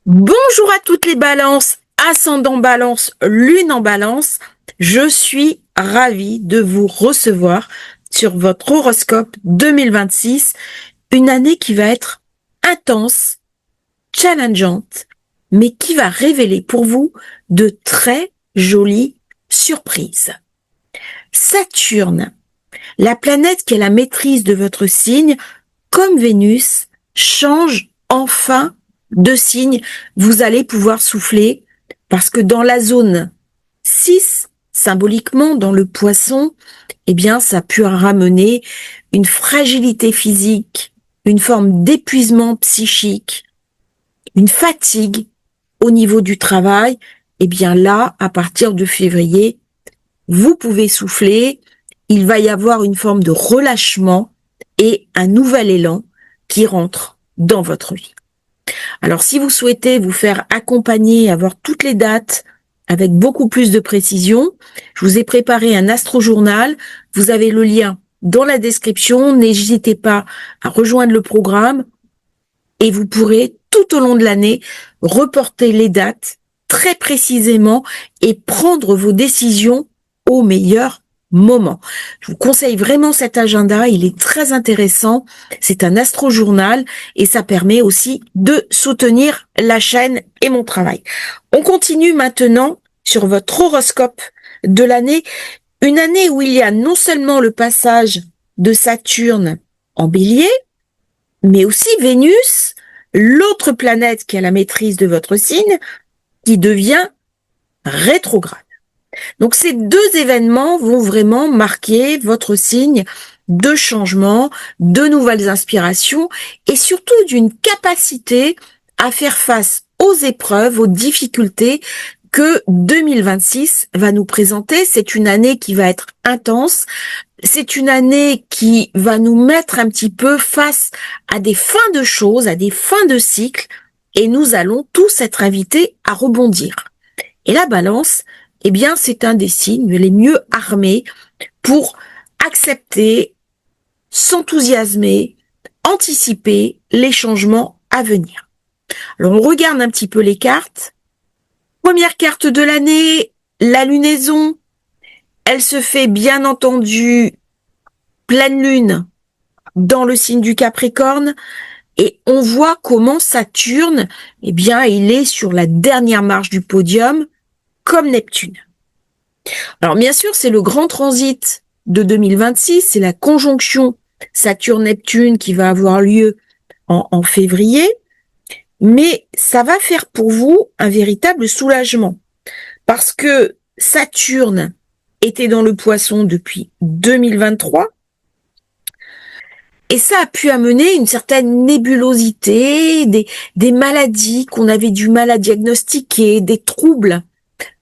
Bonjour à toutes les balances, ascendant balance, lune en balance. Je suis ravie de vous recevoir sur votre horoscope 2026, une année qui va être intense, challengeante, mais qui va révéler pour vous de très jolies surprises. Saturne, la planète qui est la maîtrise de votre signe, comme Vénus, change enfin de signe. Vous allez pouvoir souffler parce que dans la zone 6, symboliquement dans le poisson, eh bien, ça a pu ramener une fragilité physique, une forme d'épuisement psychique, une fatigue au niveau du travail. Eh bien là, à partir de février, vous pouvez souffler. Il va y avoir une forme de relâchement et un nouvel élan qui rentre dans votre vie. Alors, si vous souhaitez vous faire accompagner, avoir toutes les dates avec beaucoup plus de précision, je vous ai préparé un astro-journal. Vous avez le lien dans la description. N'hésitez pas à rejoindre le programme et vous pourrez tout au long de l'année reporter les dates très précisément et prendre vos décisions au meilleur moment. Je vous conseille vraiment cet agenda, il est très intéressant. C'est un astro-journal et ça permet aussi de soutenir la chaîne et mon travail. On continue maintenant sur votre horoscope de l'année, une année où il y a non seulement le passage de Saturne en Bélier, mais aussi Vénus, l'autre planète qui a la maîtrise de votre signe, qui devient rétrograde. Donc ces deux événements vont vraiment marquer votre signe de changement, de nouvelles inspirations et surtout d'une capacité à faire face aux épreuves, aux difficultés que 2026 va nous présenter. C'est une année qui va être intense. C'est une année qui va nous mettre un petit peu face à des fins de choses, à des fins de cycle, et nous allons tous être invités à rebondir. Et la balance, eh bien, c'est un des signes les mieux armés pour accepter, s'enthousiasmer, anticiper les changements à venir. Alors, on regarde un petit peu les cartes. Première carte de l'année, la lunaison. Elle se fait bien entendu pleine lune dans le signe du Capricorne et on voit comment Saturne, eh bien, il est sur la dernière marche du podium comme Neptune. Alors bien sûr, c'est le grand transit de 2026, c'est la conjonction Saturne-Neptune qui va avoir lieu en février, mais ça va faire pour vous un véritable soulagement parce que Saturne était dans le Poisson depuis 2023 et ça a pu amener une certaine nébulosité, des maladies qu'on avait du mal à diagnostiquer, des troubles,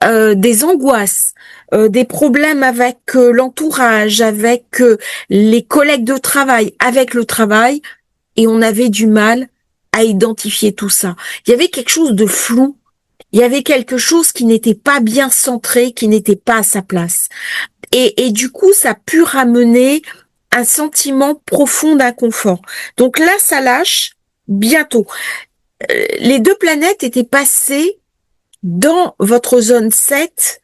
des angoisses, des problèmes avec l'entourage, avec les collègues de travail, avec le travail, et on avait du mal à identifier tout ça. Il y avait quelque chose de flou, il y avait quelque chose qui n'était pas bien centré, qui n'était pas à sa place. Et du coup, ça a pu ramener un sentiment profond d'inconfort. Donc là, ça lâche bientôt. Les deux planètes étaient passées dans votre zone 7,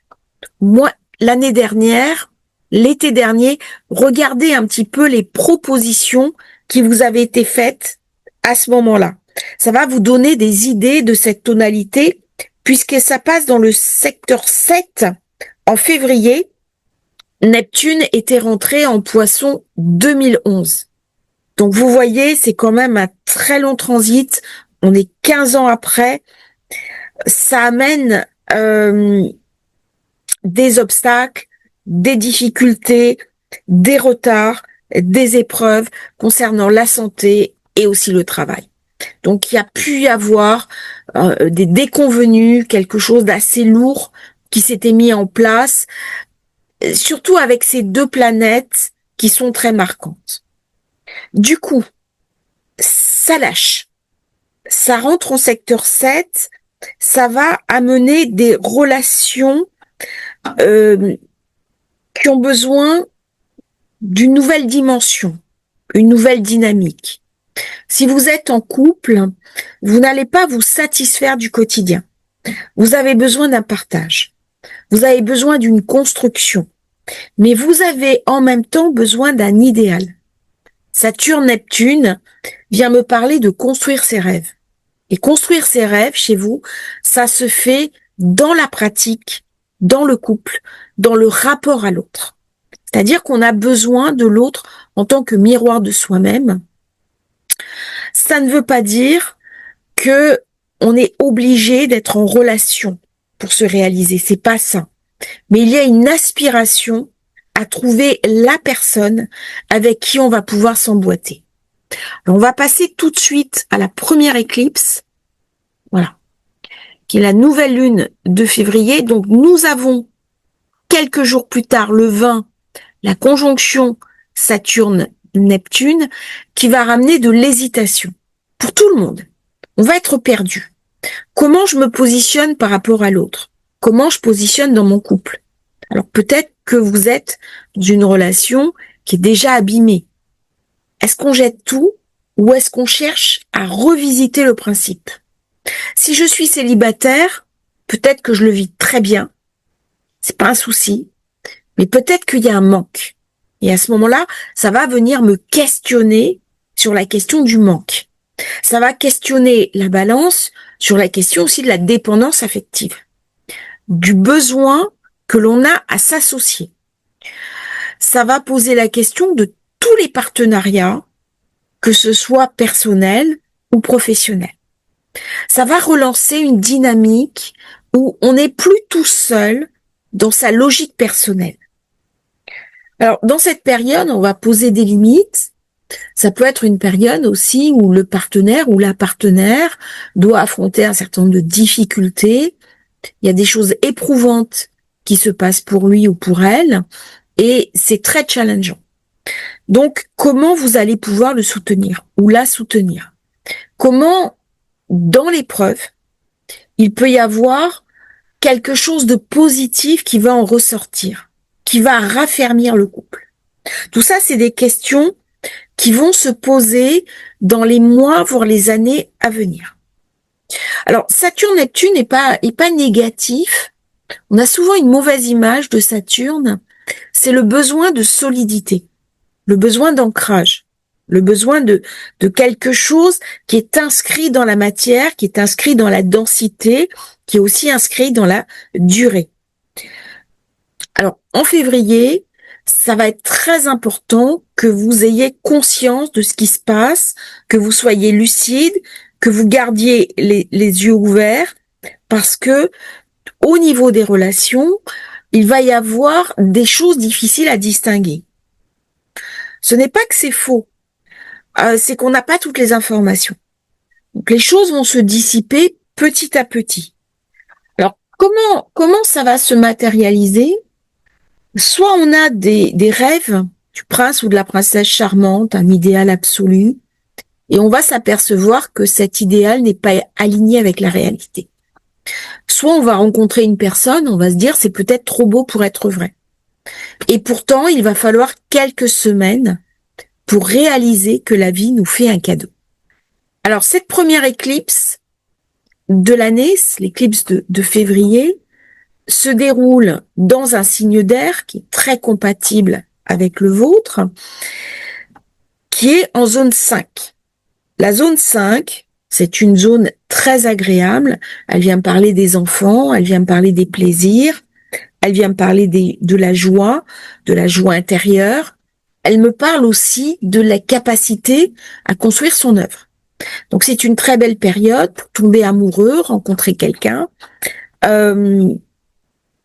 moi, l'année dernière, l'été dernier, regardez un petit peu les propositions qui vous avaient été faites à ce moment-là. Ça va vous donner des idées de cette tonalité, puisque ça passe dans le secteur 7 en février. Neptune était rentré en Poisson 2011. Donc vous voyez, c'est quand même un très long transit. On est 15 ans après. Ça amène des obstacles, des difficultés, des retards, des épreuves concernant la santé et aussi le travail. Donc il y a pu y avoir des déconvenus, quelque chose d'assez lourd qui s'était mis en place, surtout avec ces deux planètes qui sont très marquantes. Du coup, ça lâche, ça rentre en secteur 7, ça va amener des relations qui ont besoin d'une nouvelle dimension, une nouvelle dynamique. Si vous êtes en couple, vous n'allez pas vous satisfaire du quotidien. Vous avez besoin d'un partage. Vous avez besoin d'une construction. Mais vous avez en même temps besoin d'un idéal. Saturne-Neptune vient me parler de construire ses rêves. Et construire ses rêves chez vous, ça se fait dans la pratique, dans le couple, dans le rapport à l'autre. C'est-à-dire qu'on a besoin de l'autre en tant que miroir de soi-même. Ça ne veut pas dire que on est obligé d'être en relation pour se réaliser. C'est pas ça. Mais il y a une aspiration à trouver la personne avec qui on va pouvoir s'emboîter. Alors, on va passer tout de suite à la première éclipse. Voilà. Qui est la nouvelle lune de février. Donc, nous avons quelques jours plus tard, le 20, la conjonction Saturne-Neptune qui va ramener de l'hésitation pour tout le monde. On va être perdu. Comment je me positionne par rapport à l'autre? Comment je positionne dans mon couple? Alors peut-être que vous êtes dans une relation qui est déjà abîmée. Est-ce qu'on jette tout ou est-ce qu'on cherche à revisiter le principe? Si je suis célibataire, peut-être que je le vis très bien. C'est pas un souci. Mais peut-être qu'il y a un manque. Et à ce moment-là, ça va venir me questionner sur la question du manque. Ça va questionner la balance sur la question aussi de la dépendance affective, du besoin que l'on a à s'associer. Ça va poser la question de tous les partenariats, que ce soit personnel ou professionnel. Ça va relancer une dynamique où on n'est plus tout seul dans sa logique personnelle. Alors, dans cette période, on va poser des limites. Ça peut être une période aussi où le partenaire ou la partenaire doit affronter un certain nombre de difficultés. Il y a des choses éprouvantes qui se passent pour lui ou pour elle, et c'est très challengeant. Donc, comment vous allez pouvoir le soutenir ou la soutenir? Comment, dans l'épreuve, il peut y avoir quelque chose de positif qui va en ressortir, qui va raffermir le couple? Tout ça, c'est des questions qui vont se poser dans les mois, voire les années à venir. Alors, Saturne-Neptune n'est pas négatif. On a souvent une mauvaise image de Saturne. C'est le besoin de solidité, le besoin d'ancrage, le besoin de quelque chose qui est inscrit dans la matière, qui est inscrit dans la densité, qui est aussi inscrit dans la durée. Alors, en février, ça va être très important que vous ayez conscience de ce qui se passe, que vous soyez lucide, que vous gardiez les yeux ouverts, parce que au niveau des relations, il va y avoir des choses difficiles à distinguer. Ce n'est pas que c'est faux, c'est qu'on n'a pas toutes les informations. Donc les choses vont se dissiper petit à petit. Alors comment ça va se matérialiser? Soit on a des rêves du prince ou de la princesse charmante, un idéal absolu, et on va s'apercevoir que cet idéal n'est pas aligné avec la réalité. Soit on va rencontrer une personne, on va se dire c'est peut-être trop beau pour être vrai. Et pourtant, il va falloir quelques semaines pour réaliser que la vie nous fait un cadeau. Alors cette première éclipse de l'année, l'éclipse de février, se déroule dans un signe d'air qui est très compatible avec le vôtre, qui est en zone 5. La zone 5, c'est une zone très agréable. Elle vient me parler des enfants, elle vient me parler des plaisirs, elle vient me parler de la joie intérieure. Elle me parle aussi de la capacité à construire son œuvre. Donc c'est une très belle période pour tomber amoureux, rencontrer quelqu'un.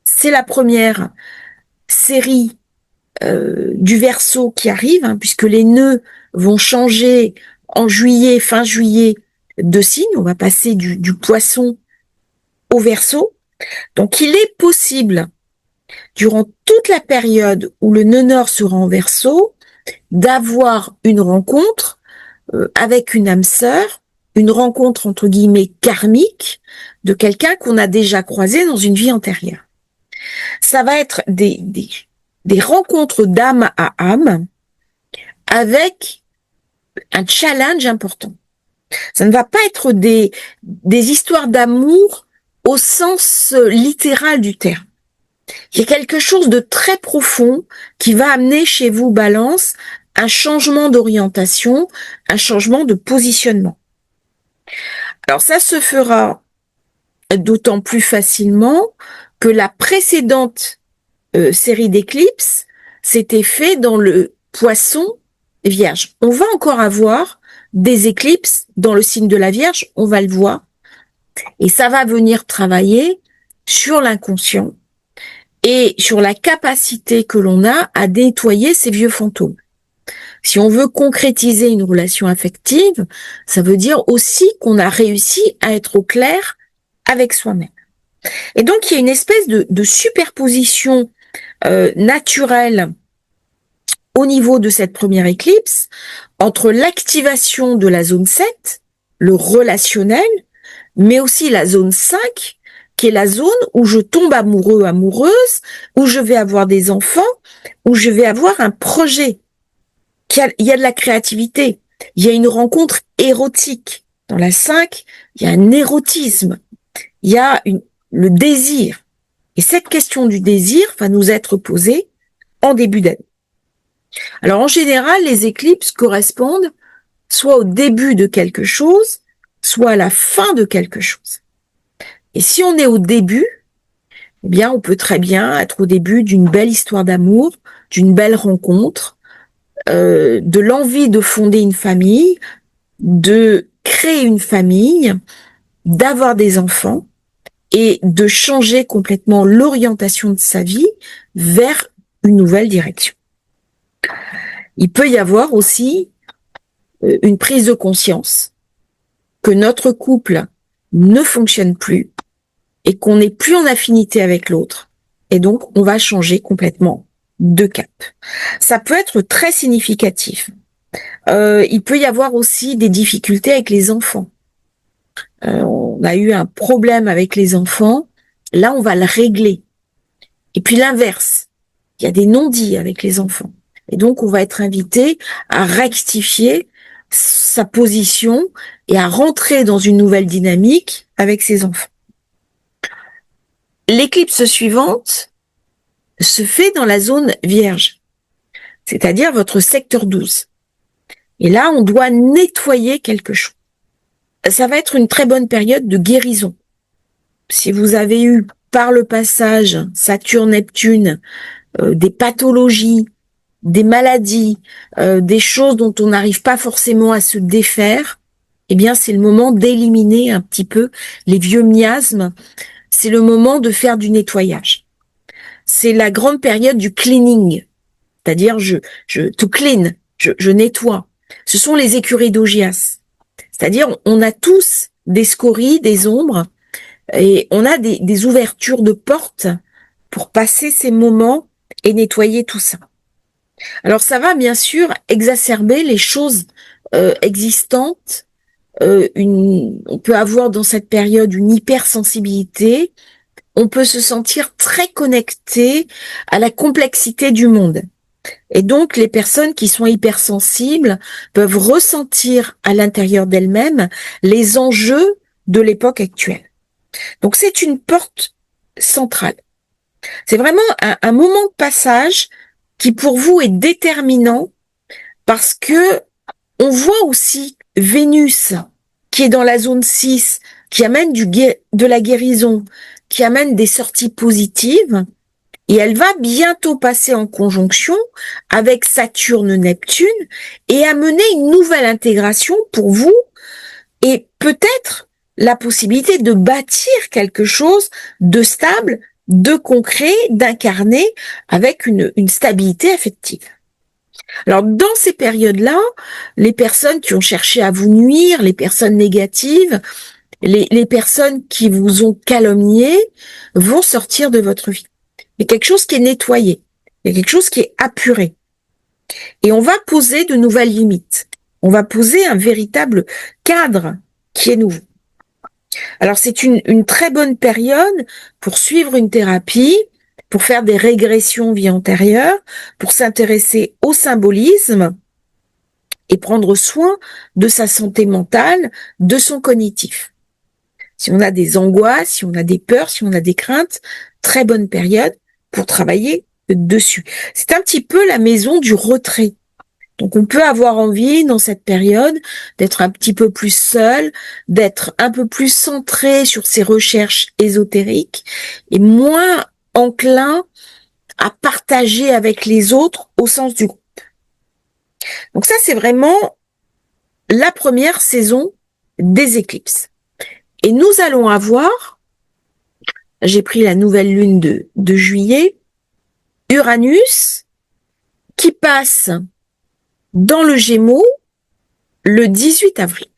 C'est la première série du Verseau qui arrive, puisque les nœuds vont changer en juillet, fin juillet, de signe. On va passer du Poisson au Verseau. Donc il est possible, durant toute la période où le nœud nord sera en Verseau, d'avoir une rencontre avec une âme sœur, une rencontre entre guillemets karmique de quelqu'un qu'on a déjà croisé dans une vie antérieure. Ça va être des rencontres d'âme à âme avec un challenge important. Ça ne va pas être des histoires d'amour au sens littéral du terme. Il y a quelque chose de très profond qui va amener chez vous, Balance, un changement d'orientation, un changement de positionnement. Alors ça se fera d'autant plus facilement que la précédente série d'éclipses s'était fait dans le Poisson Vierge. On va encore avoir des éclipses dans le signe de la Vierge, on va le voir, et ça va venir travailler sur l'inconscient et sur la capacité que l'on a à nettoyer ces vieux fantômes. Si on veut concrétiser une relation affective, ça veut dire aussi qu'on a réussi à être au clair avec soi-même. Et donc, il y a une espèce de superposition naturelle au niveau de cette première éclipse entre l'activation de la zone 7, le relationnel, mais aussi la zone 5, qui est la zone où je tombe amoureux, amoureuse, où je vais avoir des enfants, où je vais avoir un projet. Il y a de la créativité, il y a une rencontre érotique. Dans la 5, il y a un érotisme, il y a le désir. Et cette question du désir va nous être posée en début d'année. Alors en général, les éclipses correspondent soit au début de quelque chose, soit à la fin de quelque chose. Et si on est au début, eh bien, on peut très bien être au début d'une belle histoire d'amour, d'une belle rencontre, de l'envie de fonder une famille, de créer une famille, d'avoir des enfants et de changer complètement l'orientation de sa vie vers une nouvelle direction. Il peut y avoir aussi une prise de conscience que notre couple ne fonctionne plus et qu'on n'est plus en affinité avec l'autre. Et donc, on va changer complètement de cap. Ça peut être très significatif. Il peut y avoir aussi des difficultés avec les enfants. On a eu un problème avec les enfants. Là, on va le régler. Et puis l'inverse. Il y a des non-dits avec les enfants. Et donc, on va être invité à rectifier sa position et à rentrer dans une nouvelle dynamique avec ses enfants. L'éclipse suivante se fait dans la zone Vierge, c'est-à-dire votre secteur 12. Et là, on doit nettoyer quelque chose. Ça va être une très bonne période de guérison. Si vous avez eu par le passage Saturne-Neptune des pathologies, des maladies, des choses dont on n'arrive pas forcément à se défaire, eh bien c'est le moment d'éliminer un petit peu les vieux miasmes. C'est le moment de faire du nettoyage. C'est la grande période du cleaning, c'est-à-dire to clean, je nettoie. Ce sont les écuries d'Augias. C'est-à-dire on a tous des scories, des ombres, et on a des ouvertures de portes pour passer ces moments et nettoyer tout ça. Alors ça va bien sûr exacerber les choses existantes. On peut avoir dans cette période une hypersensibilité. On peut se sentir très connecté à la complexité du monde. Et donc les personnes qui sont hypersensibles peuvent ressentir à l'intérieur d'elles-mêmes les enjeux de l'époque actuelle. Donc c'est une porte centrale. C'est vraiment un moment de passage qui pour vous est déterminant parce que on voit aussi Vénus qui est dans la zone 6, qui amène de la guérison, qui amène des sorties positives, et elle va bientôt passer en conjonction avec Saturne-Neptune et amener une nouvelle intégration pour vous et peut-être la possibilité de bâtir quelque chose de stable, de concret, d'incarné avec une stabilité affective. Alors, dans ces périodes-là, les personnes qui ont cherché à vous nuire, les personnes négatives, les personnes qui vous ont calomnié vont sortir de votre vie. Il y a quelque chose qui est nettoyé, il y a quelque chose qui est apuré. Et on va poser de nouvelles limites. On va poser un véritable cadre qui est nouveau. Alors, c'est une très bonne période pour suivre une thérapie, pour faire des régressions vie antérieure, pour s'intéresser au symbolisme et prendre soin de sa santé mentale, de son cognitif. Si on a des angoisses, si on a des peurs, si on a des craintes, très bonne période pour travailler dessus. C'est un petit peu la maison du retrait. Donc on peut avoir envie dans cette période d'être un petit peu plus seul, d'être un peu plus centré sur ses recherches ésotériques et moins enclin à partager avec les autres au sens du groupe. Donc ça, c'est vraiment la première saison des éclipses. Et nous allons avoir, j'ai pris la nouvelle lune de juillet, Uranus qui passe dans le Gémeaux le 18 avril.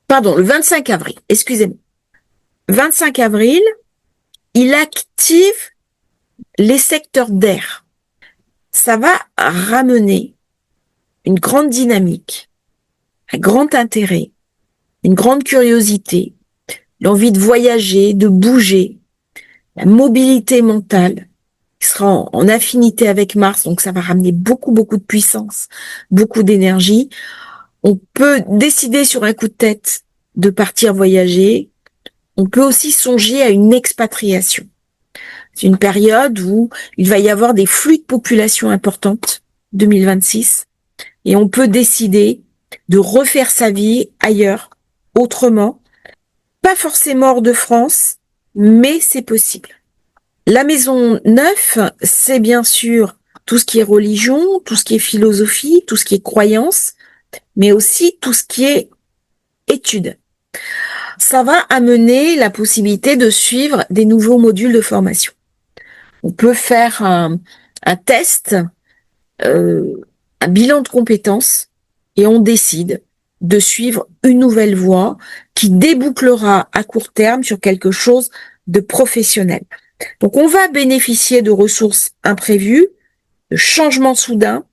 Pardon, le 25 avril, excusez-moi. 25 avril, il active les secteurs d'air. Ça va ramener une grande dynamique, un grand intérêt, une grande curiosité, l'envie de voyager, de bouger, la mobilité mentale qui sera en affinité avec Mars, donc ça va ramener beaucoup de puissance, beaucoup d'énergie. On peut décider sur un coup de tête de partir voyager. On peut aussi songer à une expatriation. C'est une période où il va y avoir des flux de population importantes, 2026, et on peut décider de refaire sa vie ailleurs, autrement, pas forcément hors de France, mais c'est possible. La maison 9, c'est bien sûr tout ce qui est religion, tout ce qui est philosophie, tout ce qui est croyance, mais aussi tout ce qui est études. Ça va amener la possibilité de suivre des nouveaux modules de formation. On peut faire un test, un bilan de compétences, et on décide de suivre une nouvelle voie qui débouclera à court terme sur quelque chose de professionnel. Donc on va bénéficier de ressources imprévues, de changements soudains.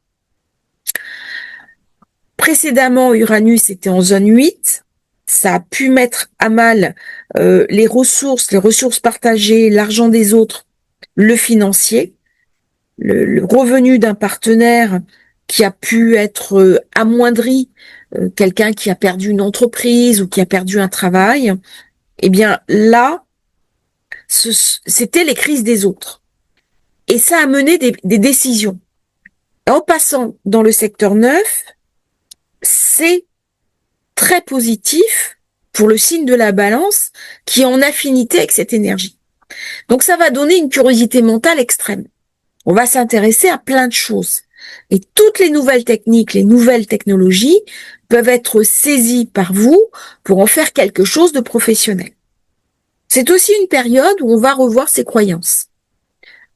Précédemment, Uranus était en zone 8. Ça a pu mettre à mal les ressources partagées, l'argent des autres, le financier, le revenu d'un partenaire qui a pu être amoindri, quelqu'un qui a perdu une entreprise ou qui a perdu un travail. Eh bien là, c'était les crises des autres. Et ça a mené des décisions. En passant dans le secteur 9, c'est très positif pour le signe de la Balance qui est en affinité avec cette énergie. Donc ça va donner une curiosité mentale extrême. On va s'intéresser à plein de choses. Et toutes les nouvelles techniques, les nouvelles technologies peuvent être saisies par vous pour en faire quelque chose de professionnel. C'est aussi une période où on va revoir ses croyances,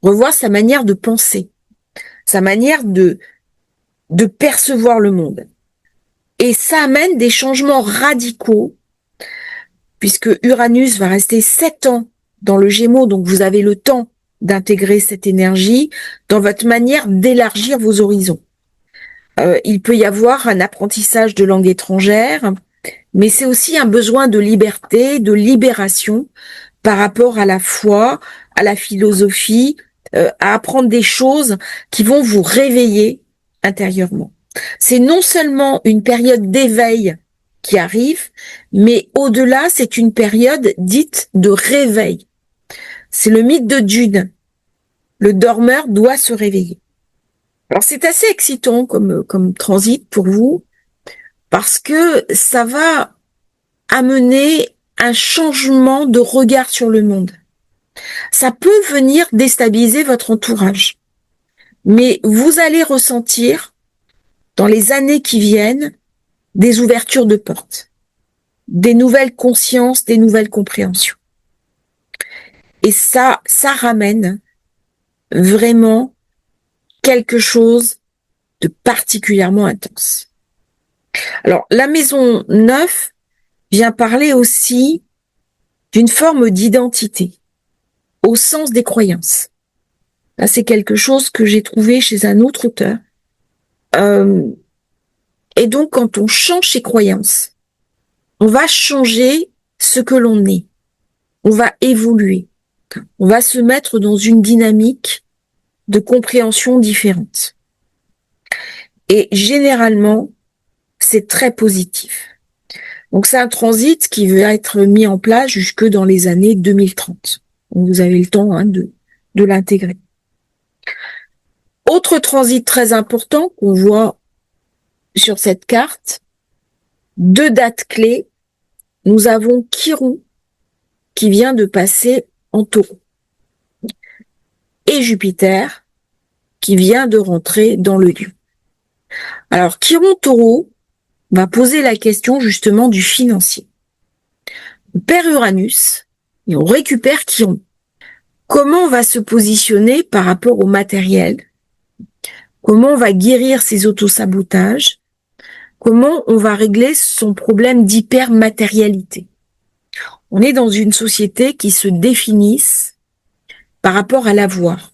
revoir sa manière de penser, sa manière de percevoir le monde. Et ça amène des changements radicaux, puisque Uranus va rester 7 ans dans le Gémeaux, donc vous avez le temps d'intégrer cette énergie dans votre manière d'élargir vos horizons. Il peut y avoir un apprentissage de langue étrangère, mais c'est aussi un besoin de liberté, de libération par rapport à la foi, à la philosophie, à apprendre des choses qui vont vous réveiller intérieurement. C'est non seulement une période d'éveil qui arrive, mais au-delà, c'est une période dite de réveil. C'est le mythe de Dune. Le dormeur doit se réveiller. Alors c'est assez excitant comme transit pour vous, parce que ça va amener un changement de regard sur le monde. Ça peut venir déstabiliser votre entourage, mais vous allez ressentir dans les années qui viennent des ouvertures de portes, des nouvelles consciences, des nouvelles compréhensions. Et ça ramène vraiment quelque chose de particulièrement intense. Alors, la maison 9 vient parler aussi d'une forme d'identité au sens des croyances. Là, c'est quelque chose que j'ai trouvé chez un autre auteur. Et donc, quand on change ses croyances, on va changer ce que l'on est. On va évoluer. On va se mettre dans une dynamique de compréhension différente. Et généralement, c'est très positif. Donc c'est un transit qui va être mis en place jusque dans les années 2030. Donc vous avez le temps de l'intégrer. Autre transit très important qu'on voit sur cette carte, 2 dates clés. Nous avons Chiron qui vient de passer en Taureau et Jupiter qui vient de rentrer dans le Lion. Alors Chiron Taureau va poser la question justement du financier. On perd Uranus et on récupère Chiron. Comment on va se positionner par rapport au matériel? Comment on va guérir ses autosabotages? Comment on va régler son problème d'hypermatérialité? On est dans une société qui se définisse par rapport à l'avoir.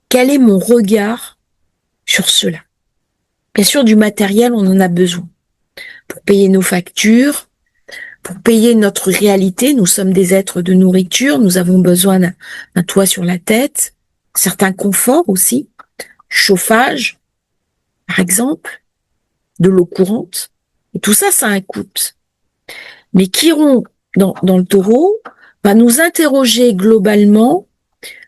Quel est mon regard sur cela? Bien sûr, du matériel, on en a besoin pour payer nos factures, pour payer notre réalité. Nous sommes des êtres de nourriture, nous avons besoin d'un toit sur la tête, certains conforts aussi, chauffage, par exemple, de l'eau courante. Et tout ça, ça a un coût. Mais Chiron, dans le Taureau, va nous interroger globalement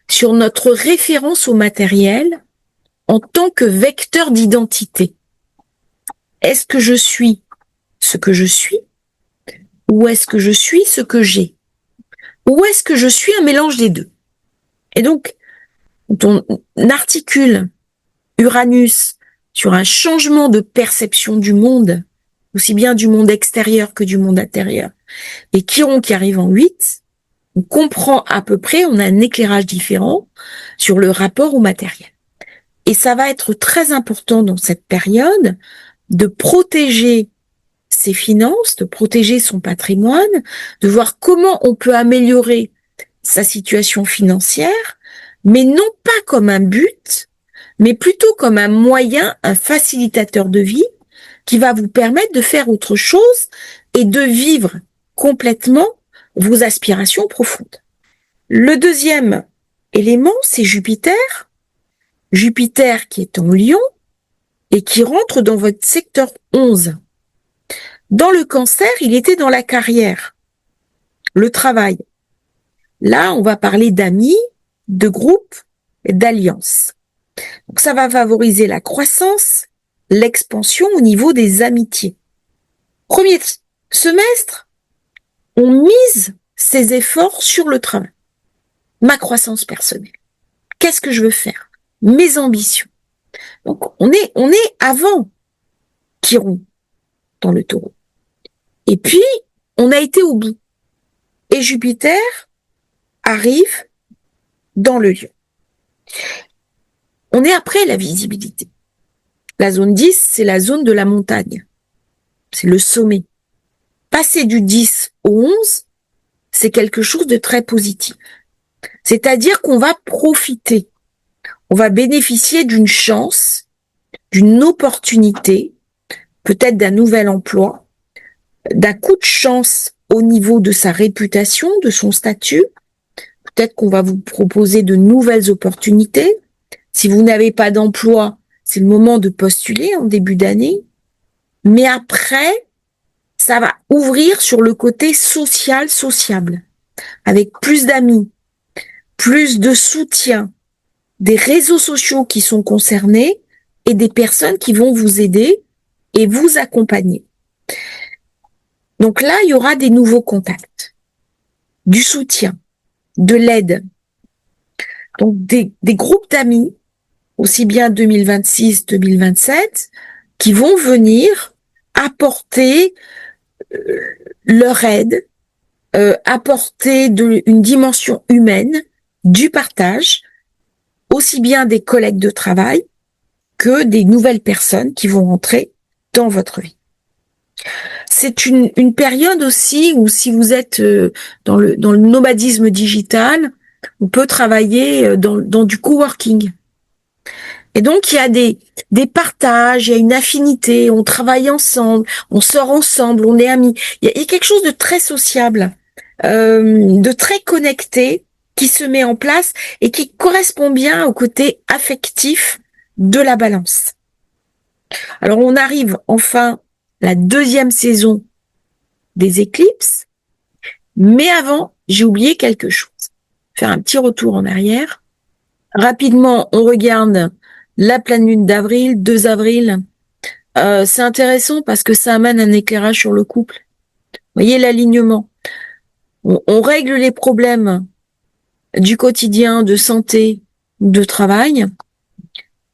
sur notre référence au matériel en tant que vecteur d'identité. Est-ce que je suis ce que je suis ou est-ce que je suis ce que j'ai? Ou est-ce que je suis un mélange des deux? Et donc, quand on articule Uranus sur un changement de perception du monde, aussi bien du monde extérieur que du monde intérieur, et Chiron qui arrive en 8, on comprend à peu près, on a un éclairage différent sur le rapport au matériel. Et ça va être très important dans cette période de protéger ses finances, de protéger son patrimoine, de voir comment on peut améliorer sa situation financière, mais non pas comme un but, mais plutôt comme un moyen, un facilitateur de vie qui va vous permettre de faire autre chose et de vivre complètement vos aspirations profondes. Le deuxième élément, c'est Jupiter. Jupiter qui est en Lion et qui rentre dans votre secteur 11. Dans le Cancer, il était dans la carrière, le travail. Là, on va parler d'amis, de groupes, d'alliances. Donc ça va favoriser la croissance, l'expansion au niveau des amitiés. Premier semestre, on mise ses efforts sur le travail. Ma croissance personnelle. Qu'est-ce que je veux faire? Mes ambitions. Donc on est avant Chiron dans le Taureau. Et puis, on a été au bout. Et Jupiter arrive dans le Lion. On est après la visibilité. La zone 10, c'est la zone de la montagne. C'est le sommet. Passer du 10 au 11, c'est quelque chose de très positif. C'est-à-dire qu'on va profiter. On va bénéficier d'une chance, d'une opportunité, peut-être d'un nouvel emploi, d'un coup de chance au niveau de sa réputation, de son statut. Peut-être qu'on va vous proposer de nouvelles opportunités. Si vous n'avez pas d'emploi, c'est le moment de postuler en début d'année. Mais après, ça va ouvrir sur le côté social, sociable, avec plus d'amis, plus de soutien, des réseaux sociaux qui sont concernés et des personnes qui vont vous aider et vous accompagner. Donc là, il y aura des nouveaux contacts, du soutien, de l'aide. Donc des groupes d'amis, aussi bien 2026-2027, qui vont venir apporter leur aide, apporter une dimension humaine, du partage, aussi bien des collègues de travail que des nouvelles personnes qui vont entrer dans votre vie. C'est une période aussi où si vous êtes dans le nomadisme digital, on peut travailler dans du coworking. Et donc il y a des partages, il y a une affinité, on travaille ensemble, on sort ensemble, on est amis. Il y a quelque chose de très sociable, de très connecté qui se met en place et qui correspond bien au côté affectif de la balance. Alors on arrive enfin la deuxième saison des éclipses. Mais avant, j'ai oublié quelque chose. Faire un petit retour en arrière. Rapidement, on regarde la pleine lune d'avril, 2 avril. C'est intéressant parce que ça amène un éclairage sur le couple. Vous voyez l'alignement. On règle les problèmes du quotidien, de santé, de travail.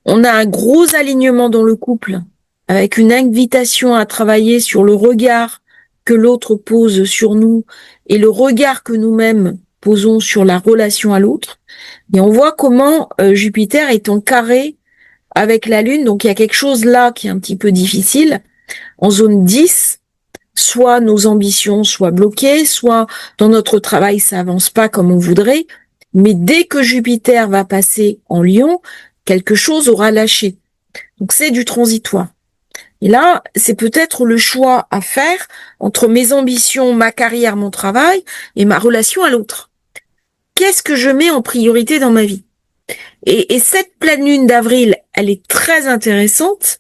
On a un gros alignement dans le couple avec une invitation à travailler sur le regard que l'autre pose sur nous et le regard que nous-mêmes posons sur la relation à l'autre. Et on voit comment Jupiter est en carré avec la Lune. Donc il y a quelque chose là qui est un petit peu difficile. En zone 10, soit nos ambitions soient bloquées, soit dans notre travail ça avance pas comme on voudrait. Mais dès que Jupiter va passer en Lion, quelque chose aura lâché. Donc c'est du transitoire. Et là, c'est peut-être le choix à faire entre mes ambitions, ma carrière, mon travail et ma relation à l'autre. Qu'est-ce que je mets en priorité dans ma vie? Et cette pleine lune d'avril, elle est très intéressante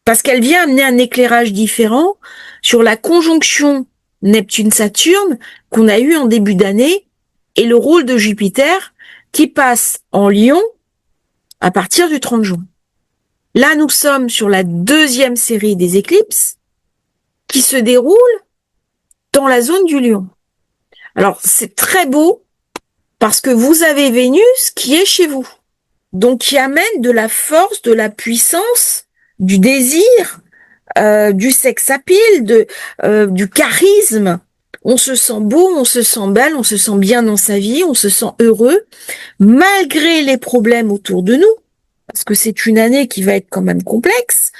parce qu'elle vient amener un éclairage différent sur la conjonction Neptune-Saturne qu'on a eu en début d'année et le rôle de Jupiter qui passe en Lion à partir du 30 juin. Là, nous sommes sur la deuxième série des éclipses qui se déroule dans la zone du Lion. Alors, c'est très beau parce que vous avez Vénus qui est chez vous. Donc, qui amène de la force, de la puissance, du désir, du sex appeal, du charisme. On se sent beau, on se sent belle, on se sent bien dans sa vie, on se sent heureux, malgré les problèmes autour de nous. Parce que c'est une année qui va être quand même complexe.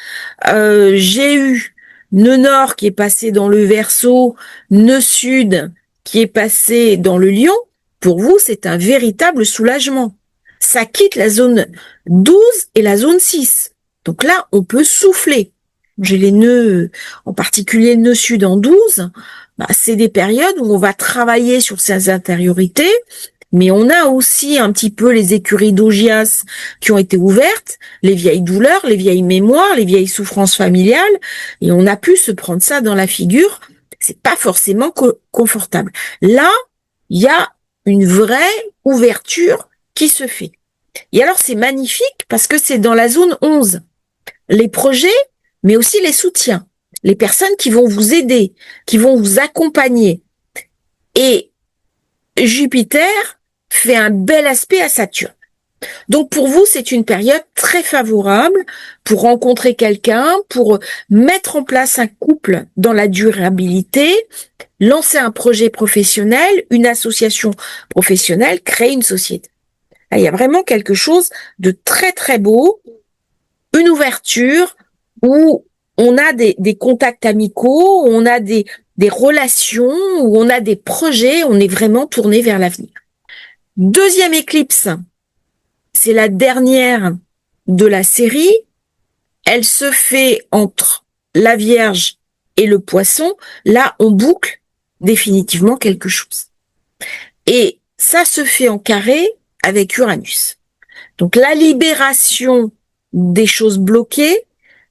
J'ai eu nœud nord qui est passé dans le Verseau, nœud sud qui est passé dans le Lion. Pour vous, c'est un véritable soulagement. Ça quitte la zone 12 et la zone 6. Donc là, on peut souffler. J'ai les nœuds, en particulier le nœud sud en 12. C'est des périodes où on va travailler sur ses intériorités. Mais on a aussi un petit peu les écuries d'Augias qui ont été ouvertes, les vieilles douleurs, les vieilles mémoires, les vieilles souffrances familiales, et on a pu se prendre ça dans la figure. C'est pas forcément confortable. Là, il y a une vraie ouverture qui se fait. Et alors, c'est magnifique parce que c'est dans la zone 11. Les projets, mais aussi les soutiens. Les personnes qui vont vous aider, qui vont vous accompagner. Et Jupiter fait un bel aspect à Saturne. Donc pour vous, c'est une période très favorable pour rencontrer quelqu'un, pour mettre en place un couple dans la durabilité, lancer un projet professionnel, une association professionnelle, créer une société. Là, il y a vraiment quelque chose de très très beau, une ouverture où on a des contacts amicaux, on a des relations, où on a des projets, on est vraiment tourné vers l'avenir. Deuxième éclipse, c'est la dernière de la série. Elle se fait entre la Vierge et le Poisson. Là, on boucle définitivement quelque chose. Et ça se fait en carré avec Uranus. Donc la libération des choses bloquées,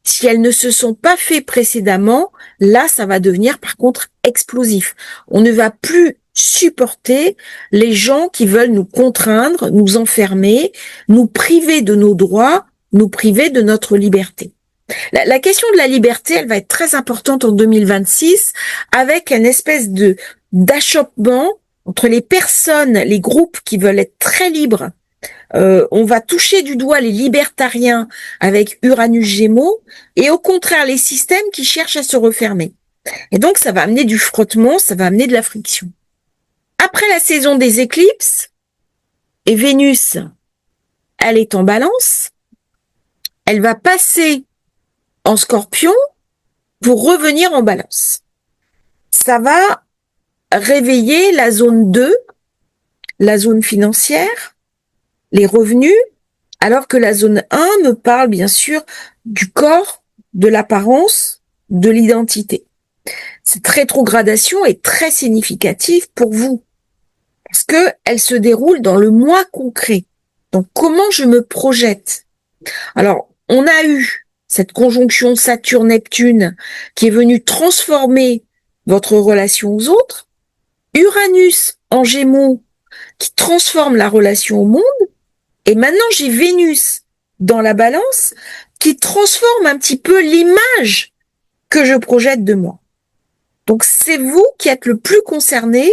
si elles ne se sont pas faites précédemment, là, ça va devenir par contre explosif. On ne va plus supporter les gens qui veulent nous contraindre, nous enfermer, nous priver de nos droits, nous priver de notre liberté. La question de la liberté, elle va être très importante en 2026 avec une espèce d'achoppement entre les personnes, les groupes qui veulent être très libres. On va toucher du doigt les libertariens avec Uranus Gémeaux et au contraire les systèmes qui cherchent à se refermer. Et donc ça va amener du frottement, ça va amener de la friction. Après la saison des éclipses, et Vénus, elle est en Balance, elle va passer en Scorpion pour revenir en Balance. Ça va réveiller la zone 2, la zone financière, les revenus, alors que la zone 1 me parle bien sûr du corps, de l'apparence, de l'identité. Cette rétrogradation est très significative pour vous parce que elle se déroule dans le mois concret. Donc comment je me projette? Alors, on a eu cette conjonction Saturne-Neptune qui est venue transformer votre relation aux autres, Uranus en Gémeaux qui transforme la relation au monde, et maintenant j'ai Vénus dans la Balance qui transforme un petit peu l'image que je projette de moi. Donc c'est vous qui êtes le plus concerné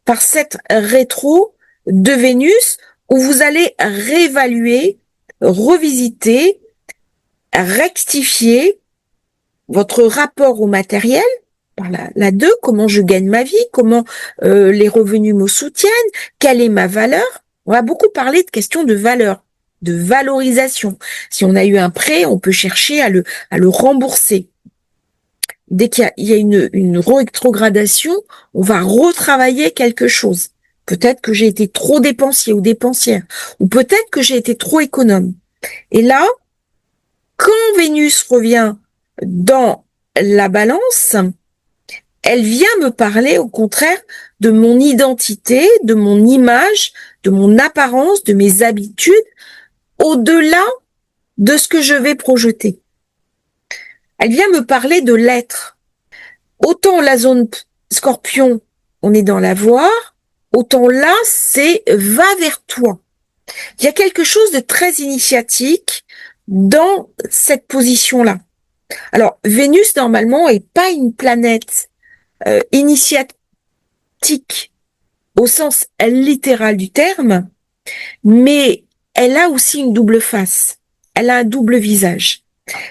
par cette rétro de Vénus où vous allez réévaluer, revisiter, rectifier votre rapport au matériel, par la 2, comment je gagne ma vie, comment les revenus me soutiennent, quelle est ma valeur. On va beaucoup parler de questions de valeur, de valorisation. Si on a eu un prêt, on peut chercher à le rembourser. Dès qu'il y a une rétrogradation, on va retravailler quelque chose. Peut-être que j'ai été trop dépensier ou dépensière, ou peut-être que j'ai été trop économe. Et là, quand Vénus revient dans la Balance, elle vient me parler au contraire de mon identité, de mon image, de mon apparence, de mes habitudes, au-delà de ce que je vais projeter. Elle vient me parler de l'être. Autant la zone Scorpion, on est dans l'avoir, autant là, c'est va vers toi. Il y a quelque chose de très initiatique dans cette position-là. Alors, Vénus, normalement, est pas une planète initiatique au sens littéral du terme, mais elle a aussi une double face. Elle a un double visage.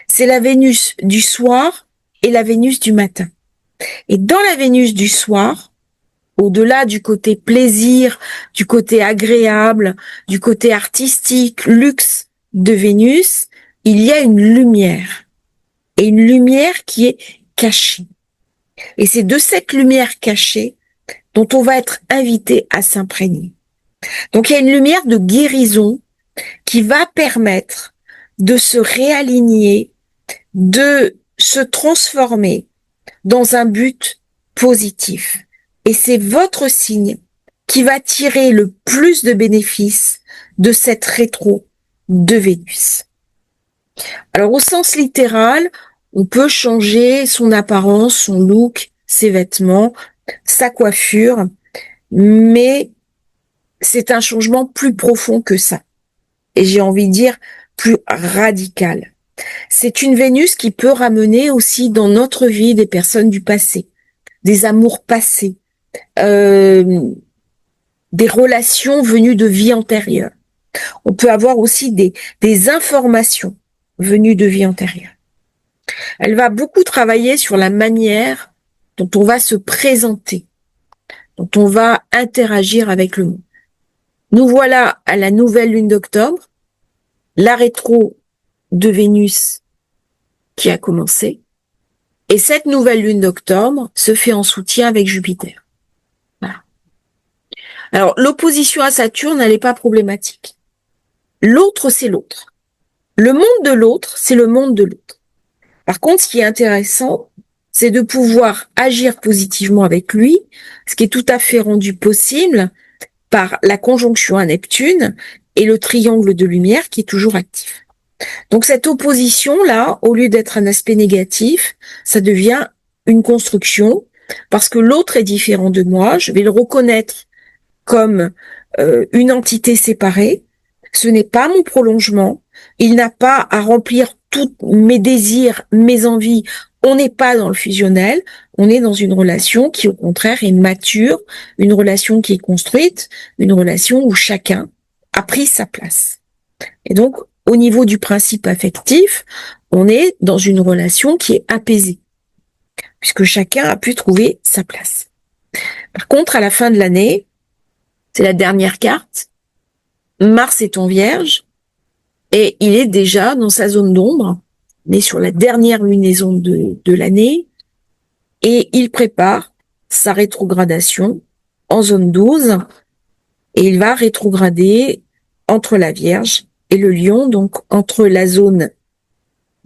C'est la Vénus du soir et la Vénus du matin. Et dans la Vénus du soir, au-delà du côté plaisir, du côté agréable, du côté artistique, luxe de Vénus, il y a une lumière. Et une lumière qui est cachée. Et c'est de cette lumière cachée dont on va être invité à s'imprégner. Donc il y a une lumière de guérison qui va permettre de se réaligner, de se transformer dans un but positif. Et c'est votre signe qui va tirer le plus de bénéfices de cette rétro de Vénus. Alors au sens littéral, on peut changer son apparence, son look, ses vêtements, sa coiffure, mais c'est un changement plus profond que ça. Et j'ai envie de dire plus radical. C'est une Vénus qui peut ramener aussi dans notre vie des personnes du passé, des amours passés, des relations venues de vie antérieure. On peut avoir aussi des informations venues de vie antérieure. Elle va beaucoup travailler sur la manière dont on va se présenter, dont on va interagir avec le monde. Nous voilà à la nouvelle lune d'octobre, la rétro de Vénus qui a commencé, et cette nouvelle lune d'octobre se fait en soutien avec Jupiter. Voilà. Alors, l'opposition à Saturne, elle n'est pas problématique. L'autre, c'est l'autre. Le monde de l'autre, c'est le monde de l'autre. Par contre, ce qui est intéressant, c'est de pouvoir agir positivement avec lui, ce qui est tout à fait rendu possible par la conjonction à Neptune et le triangle de lumière qui est toujours actif. Donc cette opposition-là, au lieu d'être un aspect négatif, ça devient une construction parce que l'autre est différent de moi, je vais le reconnaître comme une entité séparée, ce n'est pas mon prolongement, il n'a pas à remplir tous mes désirs, mes envies, on n'est pas dans le fusionnel, on est dans une relation qui au contraire est mature, une relation qui est construite, une relation où chacun a pris sa place. Et donc, au niveau du principe affectif, on est dans une relation qui est apaisée, puisque chacun a pu trouver sa place. Par contre, à la fin de l'année, c'est la dernière carte, Mars est en Vierge, et il est déjà dans sa zone d'ombre, on est sur la dernière lunaison de l'année, et il prépare sa rétrogradation en zone 12, et il va rétrograder entre la Vierge et le Lion, donc entre la zone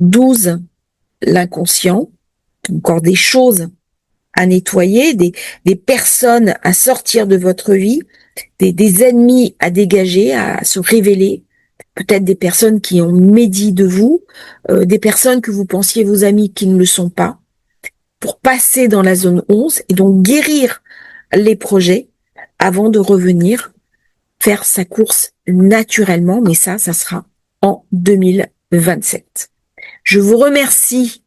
12, l'inconscient, encore des choses à nettoyer, des personnes à sortir de votre vie, des ennemis à dégager, à se révéler, peut-être des personnes qui ont médit de vous, des personnes que vous pensiez vos amis qui ne le sont pas, pour passer dans la zone 11 et donc guérir les projets avant de revenir faire sa course naturellement, mais ça sera en 2027. Je vous remercie,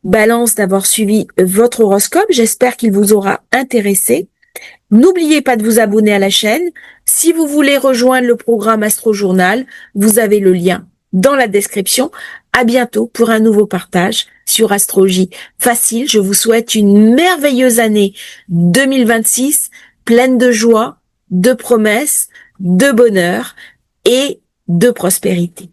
Balance, d'avoir suivi votre horoscope. J'espère qu'il vous aura intéressé. N'oubliez pas de vous abonner à la chaîne. Si vous voulez rejoindre le programme Astro Journal, vous avez le lien dans la description. À bientôt pour un nouveau partage sur Astrologie Facile. Je vous souhaite une merveilleuse année 2026, pleine de joie, de promesses, de bonheur et de prospérité.